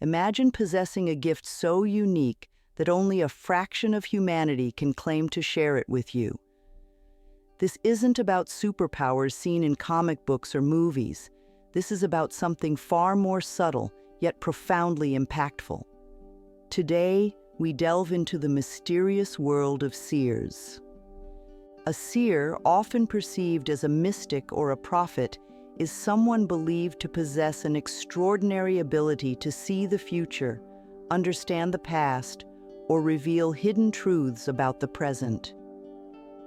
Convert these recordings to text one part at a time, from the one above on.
Imagine possessing a gift so unique that only a fraction of humanity can claim to share it with you. This isn't about superpowers seen in comic books or movies. This is about something far more subtle, yet profoundly impactful. Today, we delve into the mysterious world of seers. A seer, often perceived as a mystic or a prophet, is someone believed to possess an extraordinary ability to see the future, understand the past, or reveal hidden truths about the present.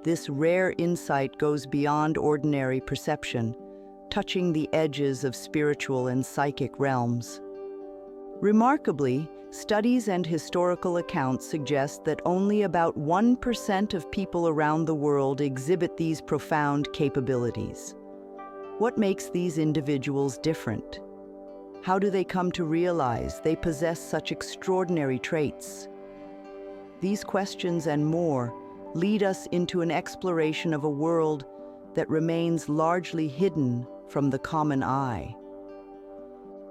This rare insight goes beyond ordinary perception, touching the edges of spiritual and psychic realms. Remarkably, studies and historical accounts suggest that only about 1% of people around the world exhibit these profound capabilities. What makes these individuals different? How do they come to realize they possess such extraordinary traits? These questions and more lead us into an exploration of a world that remains largely hidden from the common eye.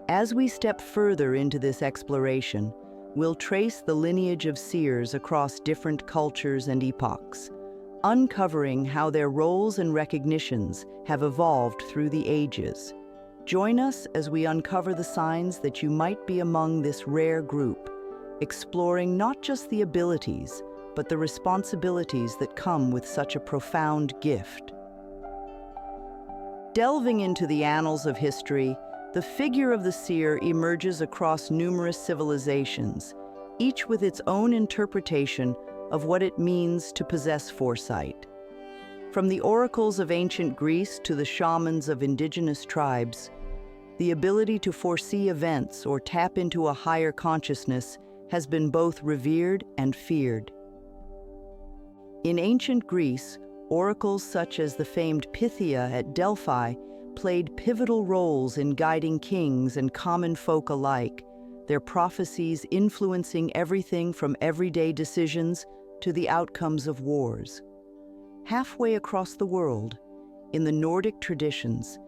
As we step further into this exploration, we'll trace the lineage of seers across different cultures and epochs, uncovering how their roles and recognitions have evolved through the ages. Join us as we uncover the signs that you might be among this rare group, exploring not just the abilities, but the responsibilities that come with such a profound gift. Delving into the annals of history, the figure of the seer emerges across numerous civilizations, each with its own interpretation of what it means to possess foresight. From the oracles of ancient Greece to the shamans of indigenous tribes, the ability to foresee events or tap into a higher consciousness has been both revered and feared. In ancient Greece, oracles such as the famed Pythia at Delphi played pivotal roles in guiding kings and common folk alike, their prophecies influencing everything from everyday decisions to the outcomes of wars. Halfway across the world, in the Nordic traditions,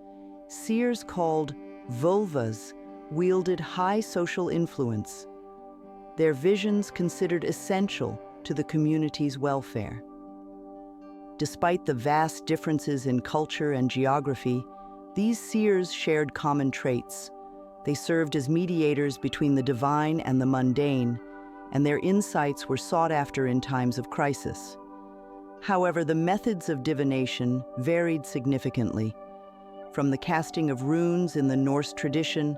seers called vulvas wielded high social influence, their visions considered essential to the community's welfare. Despite the vast differences in culture and geography, these seers shared common traits. They served as mediators between the divine and the mundane, and their insights were sought after in times of crisis. However, the methods of divination varied significantly, from the casting of runes in the Norse tradition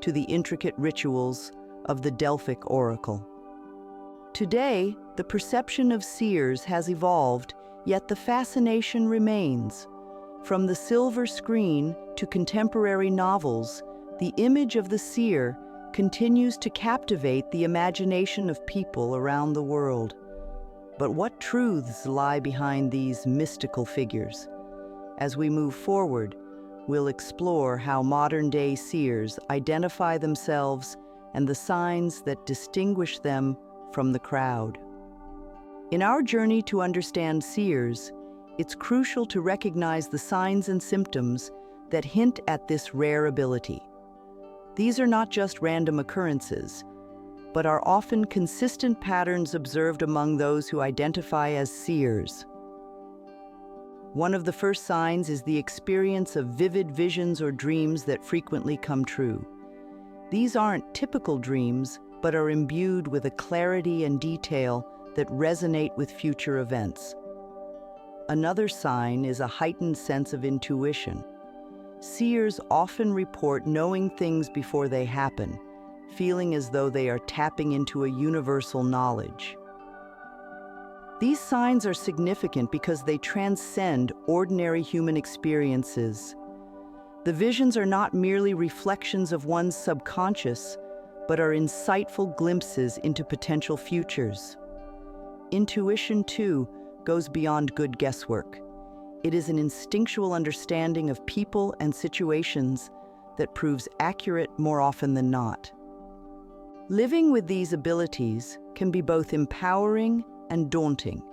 to the intricate rituals of the Delphic oracle. Today, the perception of seers has evolved, yet the fascination remains. From the silver screen to contemporary novels, the image of the seer continues to captivate the imagination of people around the world. But what truths lie behind these mystical figures? As we move forward, we'll explore how modern-day seers identify themselves and the signs that distinguish them from the crowd. In our journey to understand seers, it's crucial to recognize the signs and symptoms that hint at this rare ability. These are not just random occurrences, but are often consistent patterns observed among those who identify as seers. One of the first signs is the experience of vivid visions or dreams that frequently come true. These aren't typical dreams, but are imbued with a clarity and detail that resonate with future events. Another sign is a heightened sense of intuition. Seers often report knowing things before they happen, feeling as though they are tapping into a universal knowledge. These signs are significant because they transcend ordinary human experiences. The visions are not merely reflections of one's subconscious, but are insightful glimpses into potential futures. Intuition, too, goes beyond good guesswork. It is an instinctual understanding of people and situations that proves accurate more often than not. Living with these abilities can be both empowering and daunting.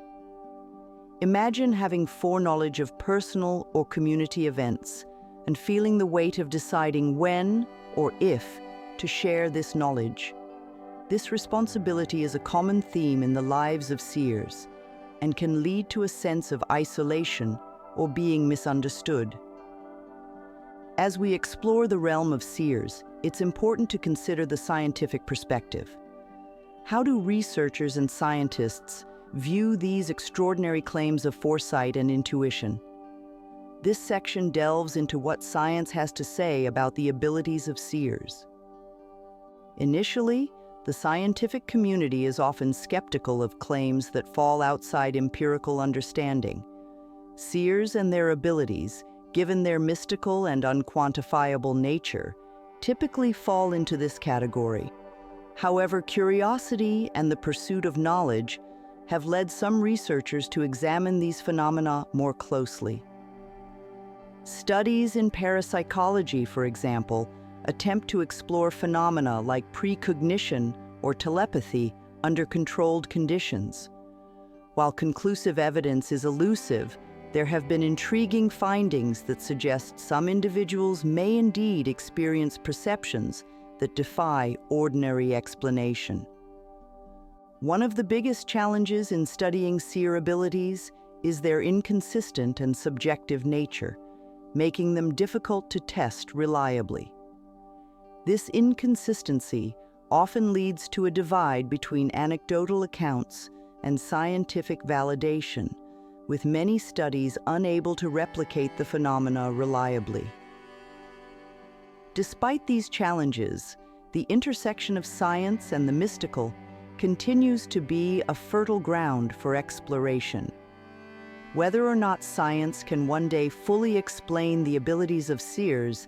Imagine having foreknowledge of personal or community events and feeling the weight of deciding when or if to share this knowledge. This responsibility is a common theme in the lives of seers and can lead to a sense of isolation or being misunderstood. As we explore the realm of seers, it's important to consider the scientific perspective. How do researchers and scientists view these extraordinary claims of foresight and intuition? This section delves into what science has to say about the abilities of seers. Initially, the scientific community is often skeptical of claims that fall outside empirical understanding. Seers and their abilities, given their mystical and unquantifiable nature, typically fall into this category. However, curiosity and the pursuit of knowledge have led some researchers to examine these phenomena more closely. Studies in parapsychology, for example, attempt to explore phenomena like precognition or telepathy under controlled conditions. While conclusive evidence is elusive, there have been intriguing findings that suggest some individuals may indeed experience perceptions that defy ordinary explanation. One of the biggest challenges in studying seer abilities is their inconsistent and subjective nature, making them difficult to test reliably. This inconsistency often leads to a divide between anecdotal accounts and scientific validation, with many studies unable to replicate the phenomena reliably. Despite these challenges, the intersection of science and the mystical continues to be a fertile ground for exploration. Whether or not science can one day fully explain the abilities of seers,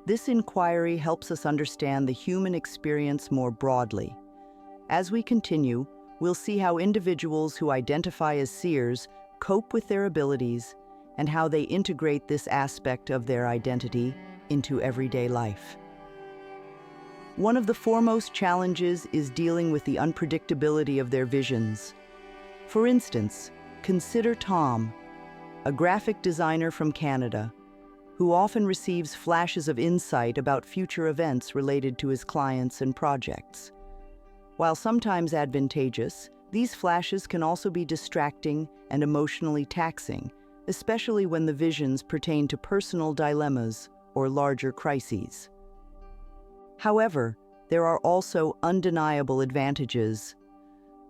this inquiry helps us understand the human experience more broadly. As we continue, we'll see how individuals who identify as seers cope with their abilities and how they integrate this aspect of their identity into everyday life. One of the foremost challenges is dealing with the unpredictability of their visions. For instance, consider Tom, a graphic designer from Canada, who often receives flashes of insight about future events related to his clients and projects. While sometimes advantageous, these flashes can also be distracting and emotionally taxing, especially when the visions pertain to personal dilemmas or larger crises. However, there are also undeniable advantages.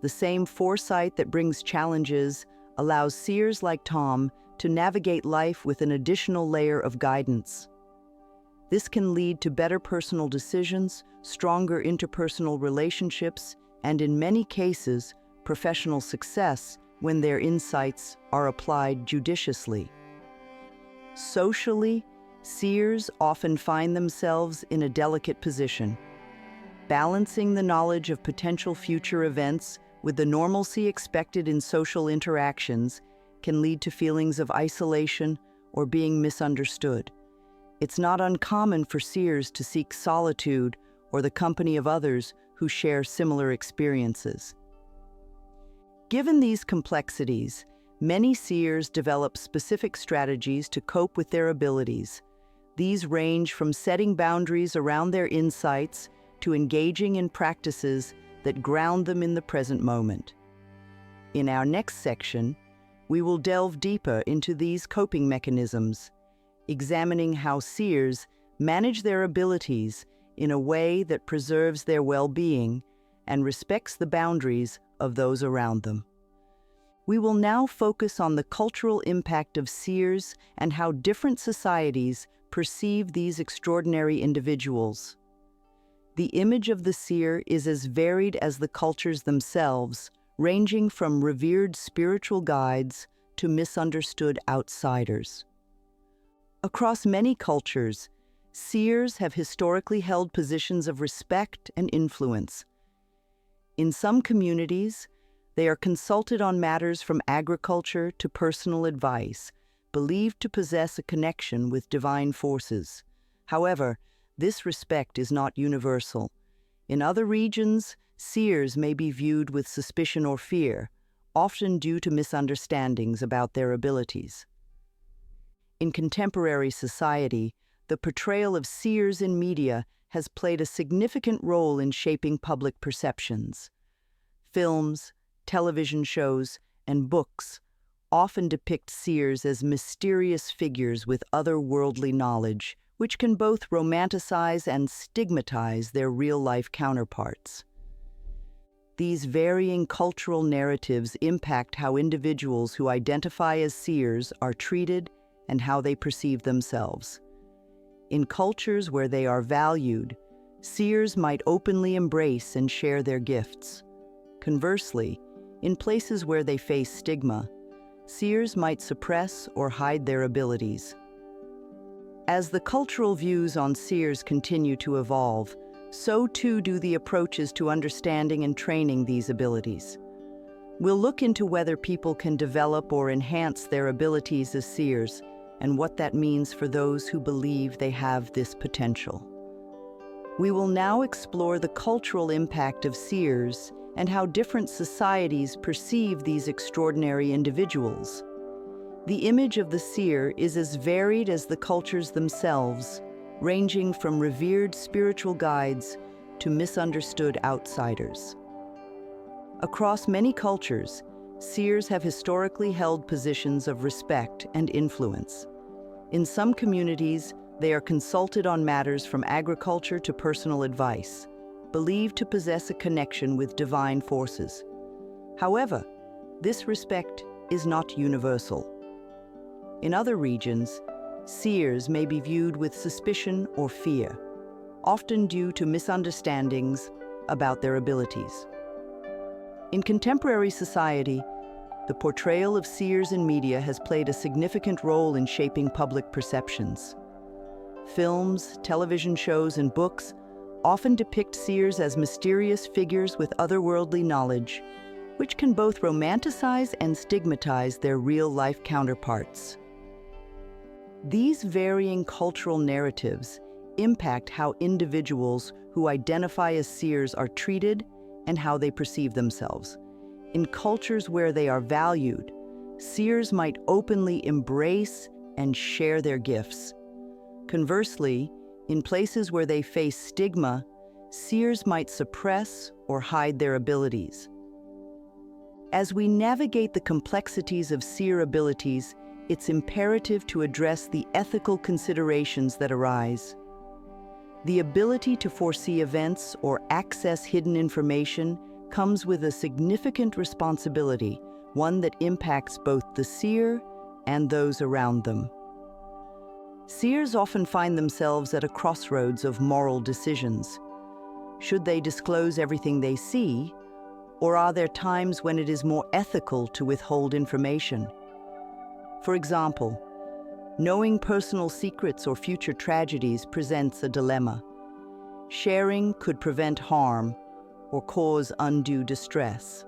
The same foresight that brings challenges allows seers like Tom to navigate life with an additional layer of guidance. This can lead to better personal decisions, stronger interpersonal relationships, and in many cases, professional success when their insights are applied judiciously. Socially, seers often find themselves in a delicate position. Balancing the knowledge of potential future events with the normalcy expected in social interactions can lead to feelings of isolation or being misunderstood. It's not uncommon for seers to seek solitude or the company of others who share similar experiences. Given these complexities, many seers develop specific strategies to cope with their abilities. These range from setting boundaries around their insights to engaging in practices that ground them in the present moment. In our next section, we will delve deeper into these coping mechanisms, examining how seers manage their abilities in a way that preserves their well-being and respects the boundaries of those around them. We will now focus on the cultural impact of seers and how different societies perceive these extraordinary individuals. The image of the seer is as varied as the cultures themselves, ranging from revered spiritual guides to misunderstood outsiders. Across many cultures, seers have historically held positions of respect and influence. In some communities, they are consulted on matters from agriculture to personal advice, believed to possess a connection with divine forces. However, this respect is not universal. In other regions, seers may be viewed with suspicion or fear, often due to misunderstandings about their abilities. In contemporary society, the portrayal of seers in media has played a significant role in shaping public perceptions. Films, television shows, and books often depict seers as mysterious figures with otherworldly knowledge, which can both romanticize and stigmatize their real-life counterparts. These varying cultural narratives impact how individuals who identify as seers are treated and how they perceive themselves. In cultures where they are valued, seers might openly embrace and share their gifts. Conversely, in places where they face stigma, seers might suppress or hide their abilities. As the cultural views on seers continue to evolve, so too do the approaches to understanding and training these abilities. We'll look into whether people can develop or enhance their abilities as seers, and what that means for those who believe they have this potential. We will now explore the cultural impact of seers and how different societies perceive these extraordinary individuals. The image of the seer is as varied as the cultures themselves, ranging from revered spiritual guides to misunderstood outsiders. Across many cultures, seers have historically held positions of respect and influence. In some communities, they are consulted on matters from agriculture to personal advice, believed to possess a connection with divine forces. However, this respect is not universal. In other regions, seers may be viewed with suspicion or fear, often due to misunderstandings about their abilities. In contemporary society, the portrayal of seers in media has played a significant role in shaping public perceptions. Films, television shows, and books often depict seers as mysterious figures with otherworldly knowledge, which can both romanticize and stigmatize their real-life counterparts. These varying cultural narratives impact how individuals who identify as seers are treated and how they perceive themselves. In cultures where they are valued, seers might openly embrace and share their gifts. Conversely, in places where they face stigma, seers might suppress or hide their abilities. As we navigate the complexities of seer abilities, it's imperative to address the ethical considerations that arise. The ability to foresee events or access hidden information comes with a significant responsibility, one that impacts both the seer and those around them. Seers often find themselves at a crossroads of moral decisions. Should they disclose everything they see, or are there times when it is more ethical to withhold information? For example, knowing personal secrets or future tragedies presents a dilemma. Sharing could prevent harm or cause undue distress.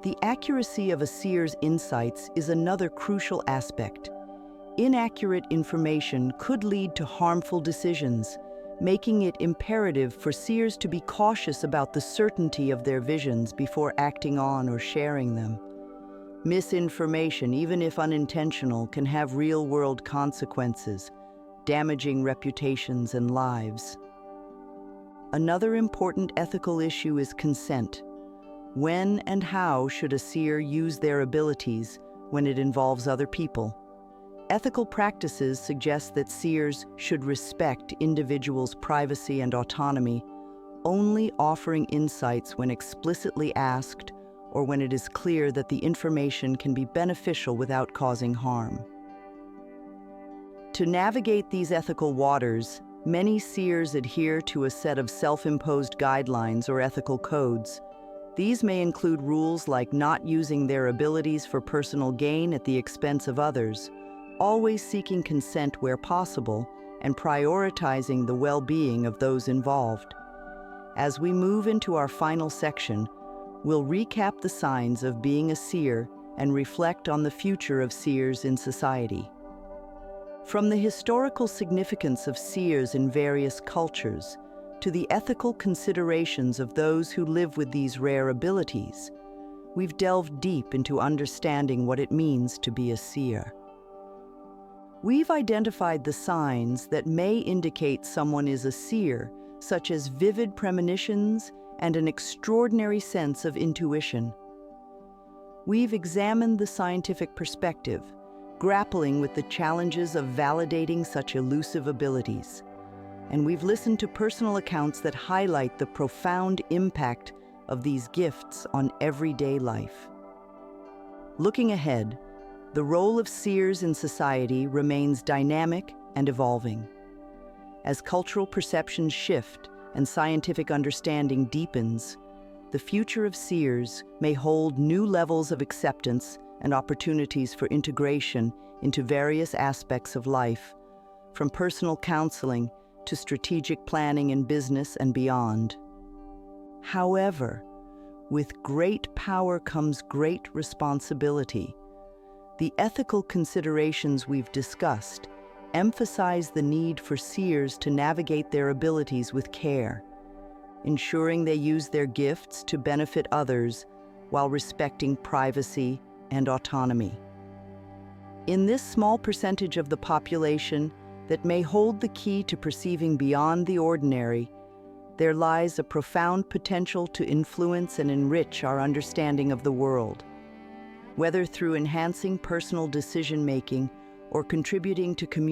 The accuracy of a seer's insights is another crucial aspect. Inaccurate information could lead to harmful decisions, making it imperative for seers to be cautious about the certainty of their visions before acting on or sharing them. Misinformation, even if unintentional, can have real-world consequences, damaging reputations and lives. Another important ethical issue is consent. When and how should a seer use their abilities when it involves other people? Ethical practices suggest that seers should respect individuals' privacy and autonomy, only offering insights when explicitly asked or when it is clear that the information can be beneficial without causing harm. To navigate these ethical waters, many seers adhere to a set of self-imposed guidelines or ethical codes. These may include rules like not using their abilities for personal gain at the expense of others, always seeking consent where possible, and prioritizing the well-being of those involved. As we move into our final section, we'll recap the signs of being a seer and reflect on the future of seers in society. From the historical significance of seers in various cultures to the ethical considerations of those who live with these rare abilities, we've delved deep into understanding what it means to be a seer. We've identified the signs that may indicate someone is a seer, such as vivid premonitions and an extraordinary sense of intuition. We've examined the scientific perspective, grappling with the challenges of validating such elusive abilities. And we've listened to personal accounts that highlight the profound impact of these gifts on everyday life. Looking ahead, the role of seers in society remains dynamic and evolving. As cultural perceptions shift and scientific understanding deepens, the future of seers may hold new levels of acceptance and opportunities for integration into various aspects of life, from personal counseling to strategic planning in business and beyond. However, with great power comes great responsibility. The ethical considerations we've discussed emphasize the need for seers to navigate their abilities with care, ensuring they use their gifts to benefit others while respecting privacy and autonomy. In this small percentage of the population that may hold the key to perceiving beyond the ordinary, there lies a profound potential to influence and enrich our understanding of the world. Whether through enhancing personal decision-making or contributing to community